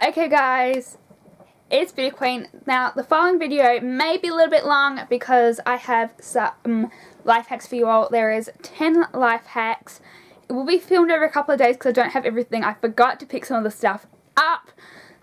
Okay guys, it's Beauty Queen. Now the following video may be a little bit long because I have some life hacks for you all. There is 10 life hacks. It will be filmed over a couple of days because I don't have everything. I forgot to pick some of the stuff up.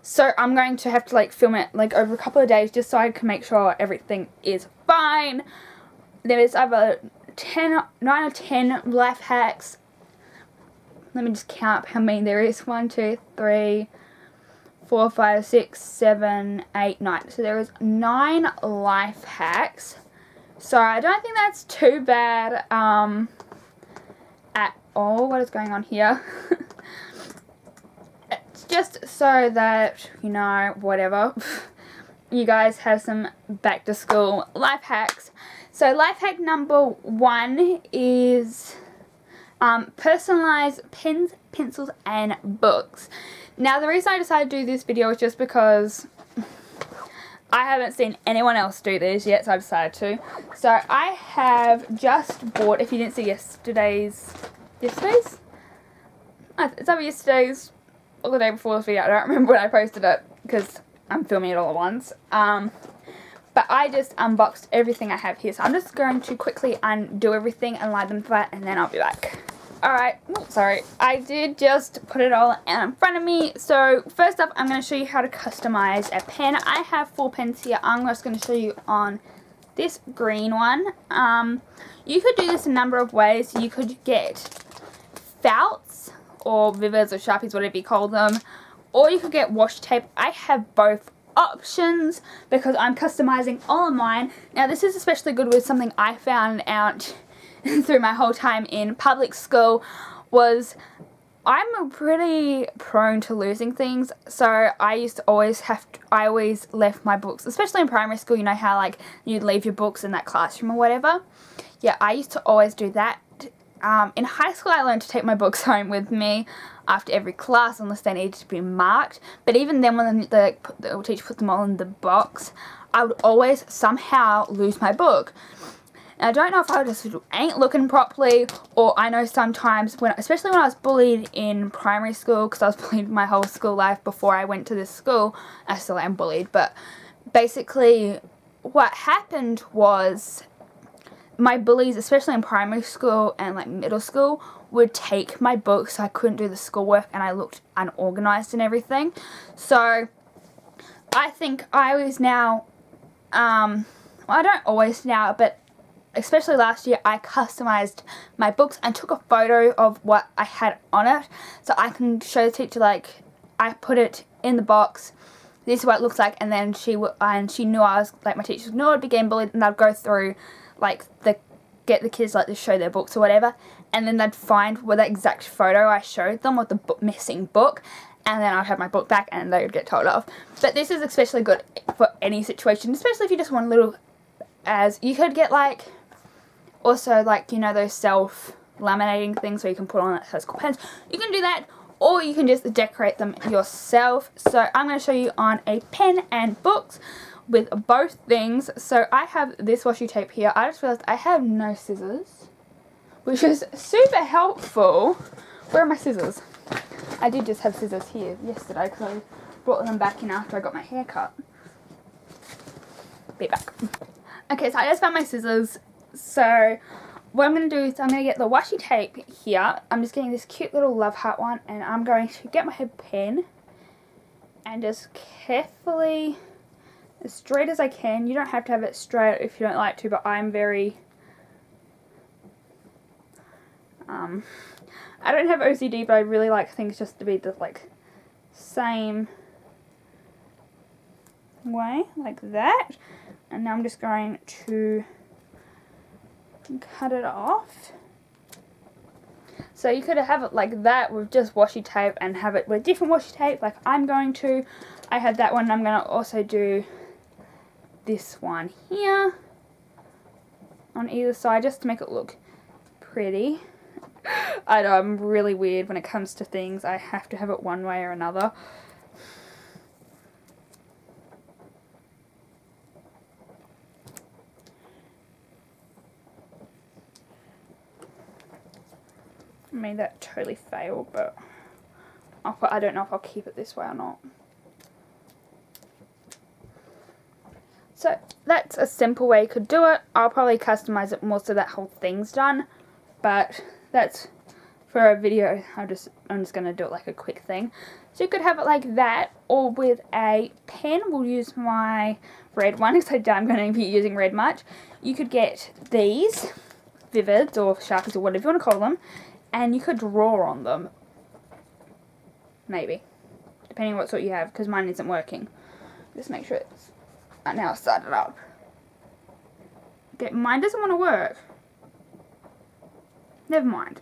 So I'm going to have to film it over a couple of days just so I can make sure everything is fine. There is either 9 or 10 life hacks. Let me just count how many there is. 1, 2, 3, 4, 5, 6, 7, 8, 9. So there is 9 life hacks. So I don't think that's too bad at all. What is going on here? It's just so that, whatever, you guys have some back to school life hacks. So life hack number 1 is personalize pens, pencils and books. Now the reason I decided to do this video is just because I haven't seen anyone else do this yet, so I decided to. So I have just bought, if you didn't see yesterday's, it's either yesterday's or the day before this video, I don't remember when I posted it because I'm filming it all at once. But I just unboxed everything I have here, so I'm just going to quickly undo everything and line them flat and then I'll be back. Alright, sorry, I did just put it all in front of me. So first up, I'm going to show you how to customize a pen. I have 4 pens here. I'm just going to show you on this green one. You could do this a number of ways. You could get felts or Vivids or Sharpies, whatever you call them, or you could get washi tape. I have both options because I'm customizing all of mine. Now this is especially good with something I found out through my whole time in public school was I'm pretty prone to losing things, so I used to always I always left my books, especially in primary school. You know how you'd leave your books in that classroom or whatever. Yeah, I used to always do that. In high school I learned to take my books home with me after every class unless they needed to be marked, but even then when the teacher put them all in the box, I would always somehow lose my book. Now, I don't know if I just ain't looking properly, or I know sometimes, especially when I was bullied in primary school, because I was bullied my whole school life before I went to this school. I still am bullied, but basically what happened was my bullies, especially in primary school and middle school, would take my books so I couldn't do the schoolwork and I looked unorganized and everything. So I think I always now, well, I don't always now, but especially last year, I customized my books and took a photo of what I had on it so I can show the teacher, I put it in the box, this is what it looks like, and then she knew I was, my teachers knew I'd be getting bullied, and they'd go through, get the kids, to show their books or whatever, and then they'd find where that exact photo I showed them with the missing book, and then I'd have my book back and they would get told off. But this is especially good for any situation, especially if you just want a little, as you could get also those self-laminating things where you can put on high school pens. You can do that, or you can just decorate them yourself. So I'm going to show you on a pen and books with both things. So I have this washi tape here. I just realized I have no scissors, which is super helpful. Where are my scissors? I did just have scissors here yesterday because I brought them back in after I got my hair cut. Be back. Okay, so I just found my scissors. So what I'm going to do is I'm going to get the washi tape here. I'm just getting this cute little love heart one, and I'm going to get my pen and just carefully, as straight as I can. You don't have to have it straight if you don't like to, but I'm very, I don't have OCD, but I really like things just to be the same way, like that. And now I'm just going to cut it off. So you could have it like that with just washi tape and have it with different washi tape like I'm going to. I had that one. I'm going to also do this one here on either side just to make it look pretty. I know I'm really weird when it comes to things. I have to have it one way or another. I mean, that totally failed, but I don't know if I'll keep it this way or not. So that's a simple way you could do it. I'll probably customize it more so that whole thing's done, but that's for a video. I'm just going to do it like a quick thing. So you could have it like that, or with a pen. We'll use my red one because I'm going to be using red much. You could get these Vivids or Sharpies or whatever you want to call them, and you could draw on them. Maybe, depending on what sort you have, because mine isn't working. Just make sure it's now started up. Okay, mine doesn't want to work. Never mind.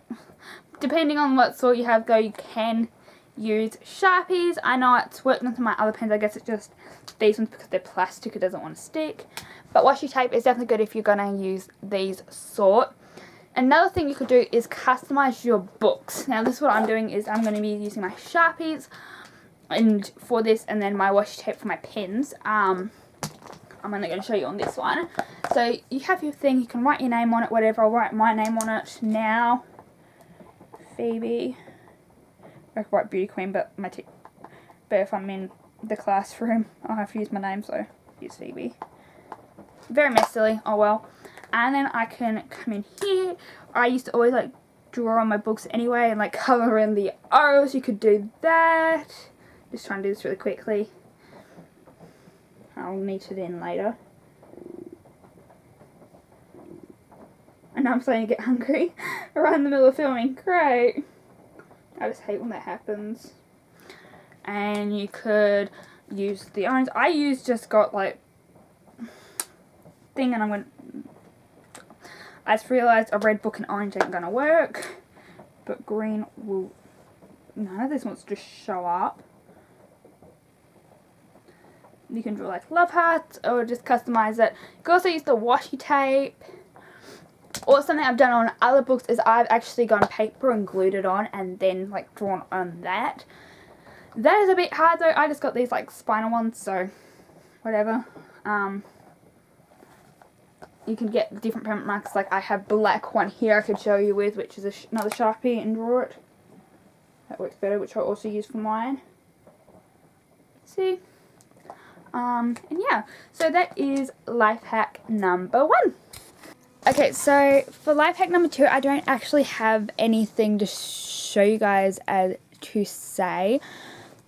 Depending on what sort you have though, you can use Sharpies. I know it's working with my other pens. I guess it's just these ones because they're plastic, it doesn't want to stick. But washi tape is definitely good if you're going to use these sort. Another thing you could do is customize your books. Now this is what I'm doing is I'm going to be using my Sharpies and for this, and then my washi tape for my pens. I'm only going to show you on this one. So you have your thing, you can write your name on it, whatever. I'll write my name on it now. Phoebe. I could write Beauty Queen, but but if I'm in the classroom, I'll have to use my name, so use Phoebe. Very messily, oh well. And then I can come in here. I used to always like draw on my books anyway and like colour in the O's. You could do that. Just trying to do this really quickly. I'll neat it in later. And now I'm starting to get hungry right in the middle of filming. Great. I just hate when that happens. And you could use the orange. Just got like thing, and I just realised a red book and orange ain't gonna work. But green will. None of this wants to show up. You can draw like love hearts or just customize it. You can also use the washi tape. Or something I've done on other books is I've actually gone paper and glued it on and then like drawn on that. That is a bit hard though. I just got these like spinal ones, so whatever. You can get different permanent markers. Like I have black one here I could show you with, which is another Sharpie, and draw it. That works better, which I also use for mine. See? And yeah, so that is life hack number 1. Okay, so for life hack number 2, I don't actually have anything to show you guys as to say,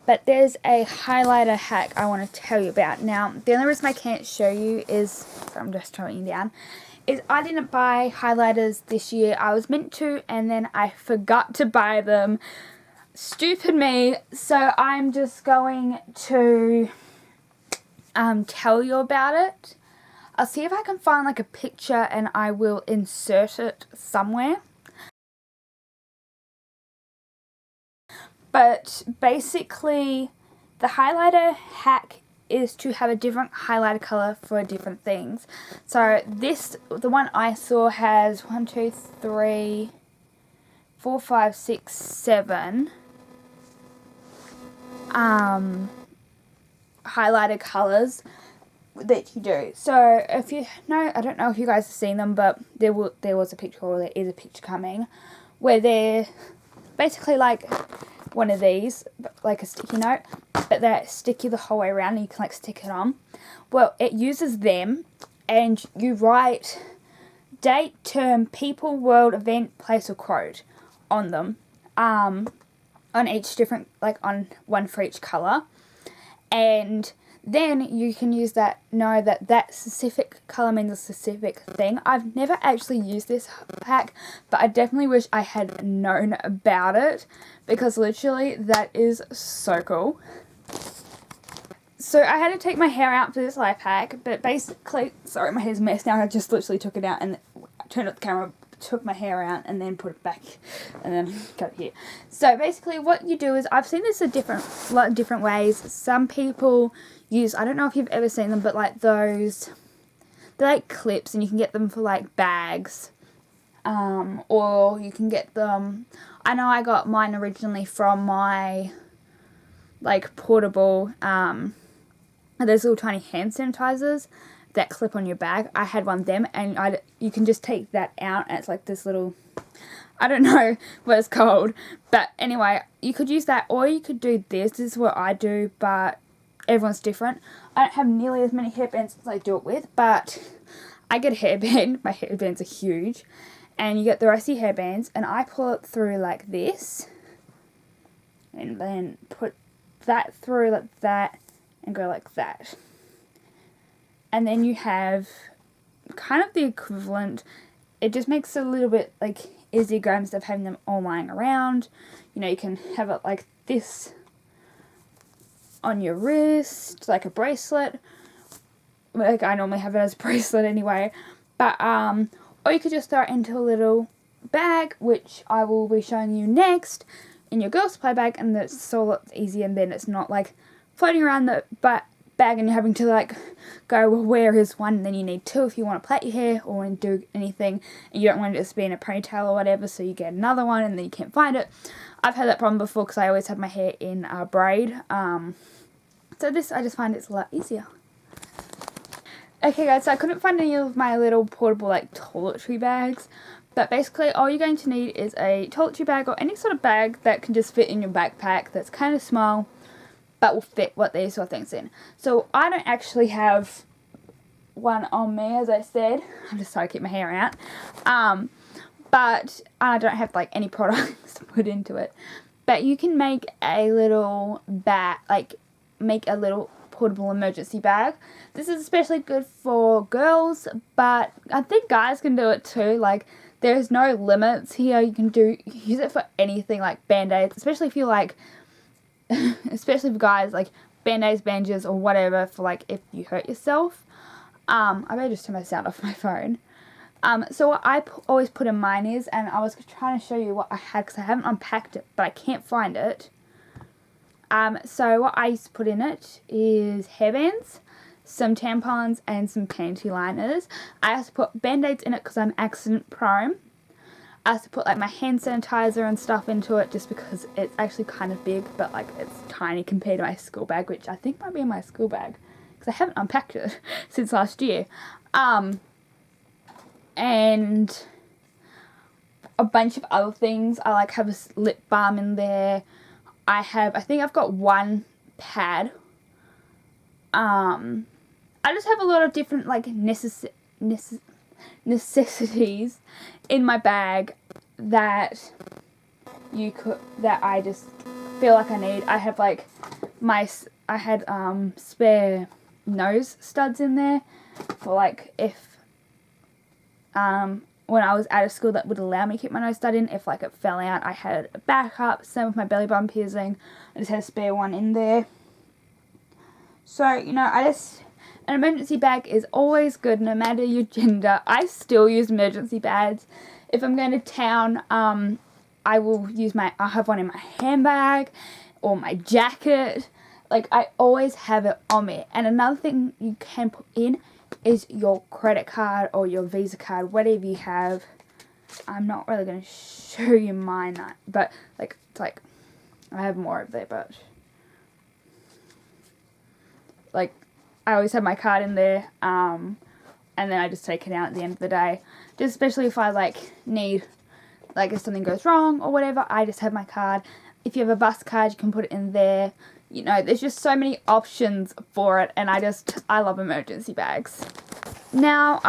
but there's a highlighter hack I want to tell you about. Now, the only reason I can't show you is, so I'm just throwing you down, is I didn't buy highlighters this year. I was meant to, and then I forgot to buy them. Stupid me. So I'm just going to tell you about it. I'll see if I can find like a picture and I will insert it somewhere. But basically the highlighter hack is to have a different highlighter colour for different things. So the one I saw has 1, 2, 3, 4, 5, 6, 7 highlighter colours that you do. So if you know, I don't know if you guys have seen them, but there was a picture, or there is a picture coming, where they're basically like one of these, like a sticky note, but they're sticky the whole way around and you can like stick it on. Well, it uses them, and you write date, term, people, world, event, place or quote on them, on each different, like on one for each colour. And then you can use that, know that that specific colour means a specific thing. I've never actually used this hack, but I definitely wish I had known about it, because literally that is so cool. So I had to take my hair out for this life hack, but basically, sorry, my hair's a mess now. I just literally took it out and turned up the camera, took my hair out and then put it back and then cut it here. So basically what you do is, I've seen this a lot of different ways. Some people use, I don't know if you've ever seen them, but like those, they're like clips, and you can get them for like bags, or you can get them, I know I got mine originally from my like portable, those little tiny hand sanitizers that clip on your bag. I had one of them, and you can just take that out and it's like this little, I don't know what it's called, but anyway, you could use that, or you could do this. This is what I do, but everyone's different. I don't have nearly as many headbands as I do it with, but I get a hairband. My headbands are huge. And you get the rest of your headbands, and I pull it through like this. And then put that through like that and go like that. And then you have kind of the equivalent. It just makes it a little bit like easier go instead of having them all lying around. You know, you can have it like this on your wrist, like a bracelet. Like I normally have it as a bracelet anyway. But or you could just throw it into a little bag, which I will be showing you next, in your girl supply bag, and that's so a lot easier, and then it's not like floating around the bag and you're having to like go, well, where is one? And then you need two if you want to plait your hair or want to do anything and you don't want it to just be in a ponytail or whatever, so you get another one and then you can't find it. I've had that problem before because I always have my hair in a braid. So this, I just find it's a lot easier. Okay guys, so I couldn't find any of my little portable like toiletry bags. But basically all you're going to need is a toiletry bag or any sort of bag that can just fit in your backpack that's kind of small but will fit what these sort of things in. So I don't actually have one on me, as I said. I'm just trying to keep my hair out. But I don't have like any products to put into it. But you can make a little bag, like make a little portable emergency bag. This is especially good for girls, but I think guys can do it too. Like there's no limits here. You can use it for anything, like band-aids, especially if you like, especially for guys, like band-aids, bandages, or whatever, for like if you hurt yourself. I better just turn my sound off my phone. So what I always put in mine is, and I was trying to show you what I had because I haven't unpacked it, but I can't find it. So what I used to put in it is hairbands, some tampons, and some panty liners. I have to put band-aids in it because I'm accident prone. I have to put like my hand sanitizer and stuff into it just because it's actually kind of big, but like it's tiny compared to my school bag, which I think might be in my school bag because I haven't unpacked it since last year. And a bunch of other things. I like have a lip balm in there. I think I've got one pad. I just have a lot of different like necessities in my bag that I just feel like I need. I have like I had spare nose studs in there for like if when I was out of school that would allow me to keep my nose stud in if like it fell out. I had a backup. Same with my belly button piercing. I just had a spare one in there. So, you know, an emergency bag is always good no matter your gender. I still use emergency bags. If I'm going to town, I have one in my handbag or my jacket. Like, I always have it on me. And another thing you can put in is your credit card or your Visa card, whatever you have. I'm not really going to show you mine, but like, it's like, I have more of there, but like, I always have my card in there, and then I just take it out at the end of the day. Just especially if I like need, like if something goes wrong or whatever, I just have my card. If you have a bus card, you can put it in there. You know, there's just so many options for it, and I love emergency bags. Now,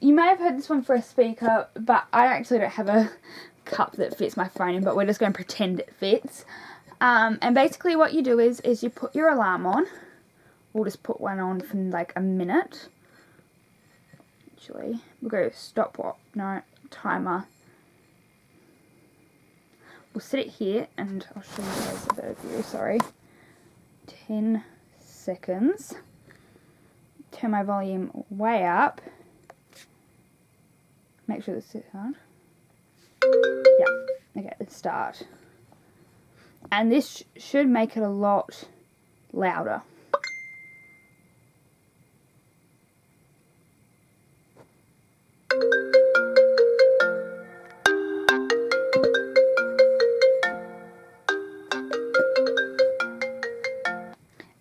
you may have heard this one for a speaker, but I actually don't have a cup that fits my phone in, but we're just going to pretend it fits. And basically what you do is you put your alarm on. We'll just put one on for like a minute. Actually, we'll go stopwatch. No, timer. We'll set it here, and I'll show you guys a better view. Sorry. 10 seconds. Turn my volume way up. Make sure this is on. Yeah. Okay, let's start. And this should make it a lot louder.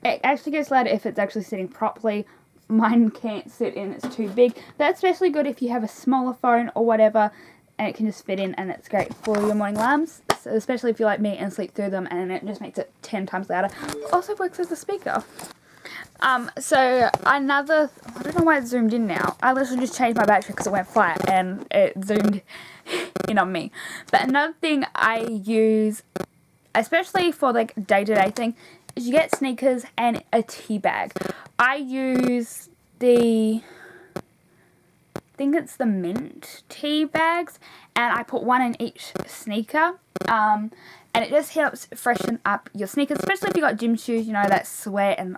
It actually gets louder if it's actually sitting properly. Mine can't sit in, it's too big. That's especially good if you have a smaller phone or whatever, and it can just fit in, and it's great for your morning alarms, so especially if you're like me and sleep through them, and it just makes it 10 times louder. Also works as a speaker. So another, I don't know why it zoomed in now. I literally just changed my battery because it went flat and it zoomed in on me. But another thing I use, especially for like day-to-day thing, is you get sneakers and a tea bag. I use I think it's the mint tea bags, and I put one in each sneaker. And it just helps freshen up your sneakers, especially if you got gym shoes, you know, that sweat and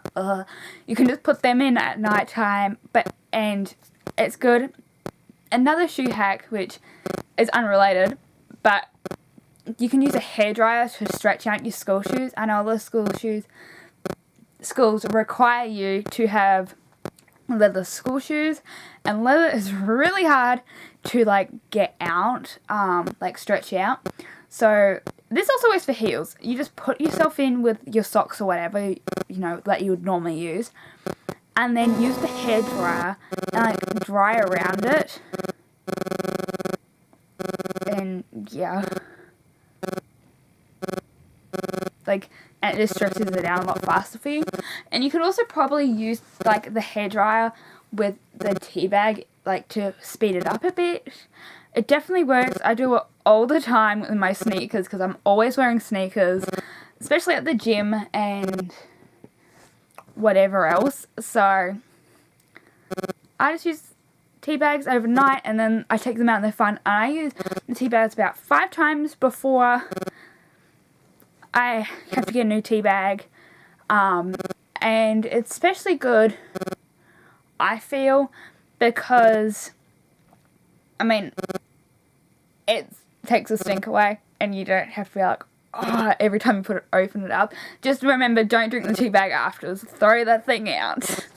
you can just put them in at night time, and it's good. Another shoe hack, which is unrelated, but you can use a hairdryer to stretch out your school shoes. I know all the schools require you to have leather school shoes, and leather is really hard to like get out, like stretch out. So this also works for heels. You just put yourself in with your socks or whatever, you know, that you would normally use, and then use the hairdryer and like dry around it. And yeah, like, and it just stretches it down a lot faster for you. And you could also probably use like the hairdryer with the tea bag, like to speed it up a bit. It definitely works. I do it all the time with my sneakers because I'm always wearing sneakers, especially at the gym and whatever else. So I just use tea bags overnight, and then I take them out and they're fun. And I use the tea bags about 5 times before I have to get a new tea bag. And it's especially good, I feel, because, I mean, it takes the stink away, and you don't have to be like, oh, every time you open it up. Just remember, don't drink the tea bag afterwards. Throw that thing out.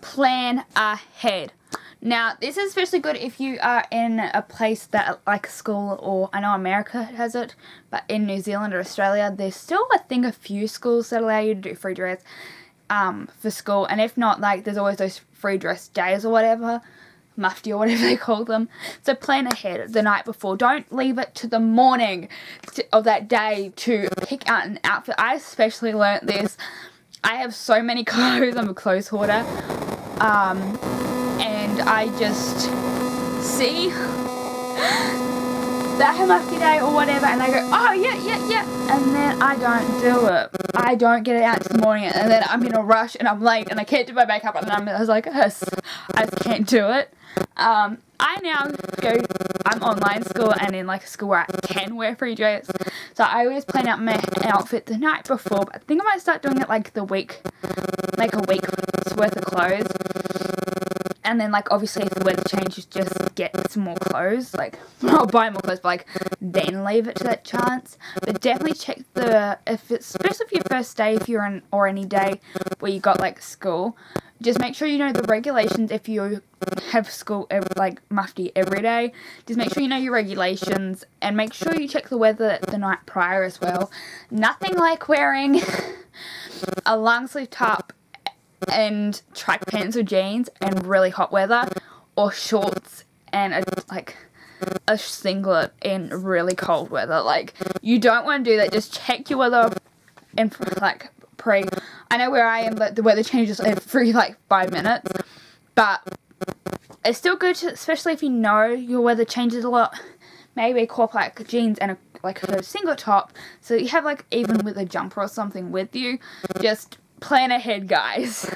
Plan ahead. Now, this is especially good if you are in a place that, like school, or I know America has it, but in New Zealand or Australia, there's still, I think, a few schools that allow you to do free dress for school. And if not, like, there's always those free dress days or whatever, mufti or whatever they call them. So plan ahead the night before. Don't leave it to the morning of that day to pick out an outfit. I especially learnt this. I have so many clothes. I'm a clothes hoarder. And I just see that mufti day or whatever, and I go, oh yeah, and then I don't do it. I don't get it out to the morning, and then I'm in a rush and I'm late and I can't do my makeup, and I was like, I just can't do it. I now I'm online school and in like a school where I can wear free dress, so I always plan out my outfit the night before, but I think I might start doing it like a week's worth of clothes. And then, like, obviously if the weather changes, just get some more clothes, like, not buy more clothes, but like, then leave it to that chance. But definitely check especially for your first day, if you're on, or any day where you got like school, just make sure you know the regulations. If you have school, like mufti every day, just make sure you know your regulations, and make sure you check the weather the night prior as well. Nothing like wearing a long sleeve top and track pants or jeans in really hot weather, or shorts and a singlet in really cold weather. Like, you don't want to do that. Just check your weather in like I know where I am, but the weather changes every like 5 minutes, but it's still good to, especially if you know your weather changes a lot, maybe cop like jeans and a singlet top, so you have like, even with a jumper or something with you. Just plan ahead, guys.